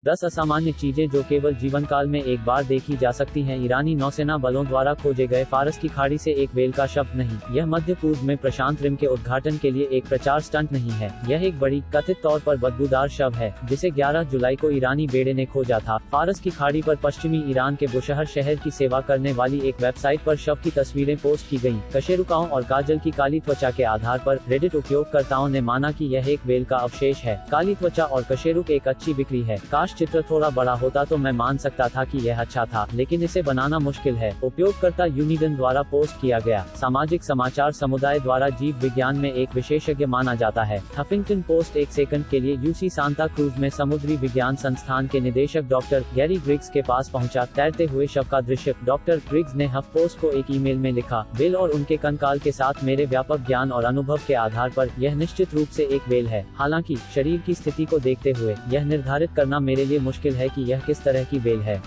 10 असामान्य चीजें जो केवल जीवन काल में एक बार देखी जा सकती हैं। ईरानी नौसेना बलों द्वारा खोजे गए फारस की खाड़ी से एक व्हेल का शब्द नहीं। यह मध्य पूर्व में प्रशांत रिम के उद्घाटन के लिए एक प्रचार स्टंट नहीं है। यह एक बड़ी, कथित तौर पर बदबूदार शव है जिसे 11 जुलाई को ईरानी बेड़े ने खोजा था। फारस की खाड़ी पर पश्चिमी ईरान के बुशहर शहर की सेवा करने वाली एक वेबसाइट पर शव की तस्वीरें पोस्ट की गयी। कशेरुकाओं और काजल की काली त्वचा के आधार पर रेडिट उपयोगकर्ताओं ने माना कि यह एक व्हेल का अवशेष है। काली त्वचा और कशेरुक एक अच्छी बिक्री है। काश चित्र थोड़ा बड़ा होता तो मैं मान सकता था कि यह अच्छा था, लेकिन इसे बनाना मुश्किल है। उपयोगकर्ता यूनिडन द्वारा पोस्ट किया गया। सामाजिक समाचार समुदाय द्वारा जीव विज्ञान में एक विशेषज्ञ माना जाता है। हफिंगटन पोस्ट एक सेकंड के लिए यूसी सांता क्रूज में समुद्री विज्ञान संस्थान के निदेशक डॉक्टर गैरी ग्रिग्स के पास पहुंचा। तैरते हुए शव का दृश्य। डॉक्टर ग्रिग्स ने हफ पोस्ट को एक ईमेल में लिखा, व्हेल और उनके कंकाल के साथ मेरे व्यापक ज्ञान और अनुभव के आधार पर यह निश्चित रूप से एक व्हेल है। हालांकि शरीर की स्थिति को देखते हुए यह निर्धारित करना मेरे लिए मुश्किल है कि यह किस तरह की व्हेल है।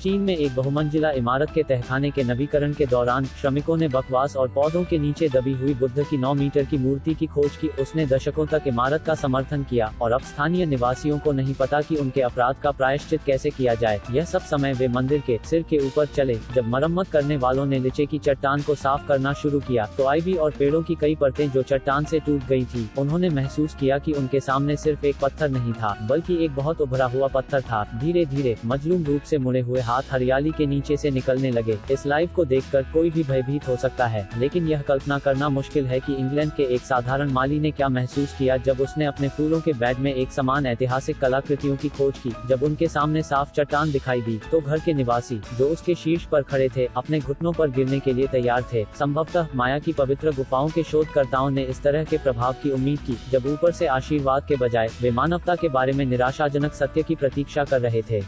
चीन में एक बहुमंजिला इमारत के तहखाने के नवीकरण के दौरान श्रमिकों ने बकवास और पौधों के नीचे दबी हुई बुद्ध की 9 मीटर की मूर्ति की खोज की। उसने दशकों तक इमारत का समर्थन किया और अब स्थानीय निवासियों को नहीं पता कि उनके अपराध का प्रायश्चित कैसे किया जाए। यह सब समय वे मंदिर के सिर के ऊपर चले जब मरम्मत करने वालों ने नीचे की चट्टान को साफ करना शुरू किया तो आइवी और पेड़ों की कई परतें जो चट्टान से टूट गई थी। उन्होंने महसूस किया कि उनके सामने सिर्फ एक पत्थर नहीं था, बल्कि एक बहुत उभरा हुआ पत्थर था। धीरे धीरे मजलूम रूप से मुड़े हुए हाथ हरियाली के नीचे से निकलने लगे। इस लाइव को देखकर कोई भी भयभीत हो सकता है, लेकिन यह कल्पना करना मुश्किल है कि इंग्लैंड के एक साधारण माली ने क्या महसूस किया जब उसने अपने फूलों के बेड में एक समान ऐतिहासिक कलाकृतियों की खोज की। जब उनके सामने साफ चट्टान दिखाई दी तो घर के निवासी जो उसके शीर्ष पर खड़े थे अपने घुटनों पर गिरने के लिए तैयार थे। संभवतः माया की पवित्र गुफाओं के शोधकर्ताओं ने इस तरह के प्रभाव की उम्मीद की, जब ऊपर से आशीर्वाद के बजाय वे मानवता के बारे में निराशाजनक सत्य की प्रतीक्षा कर रहे थे।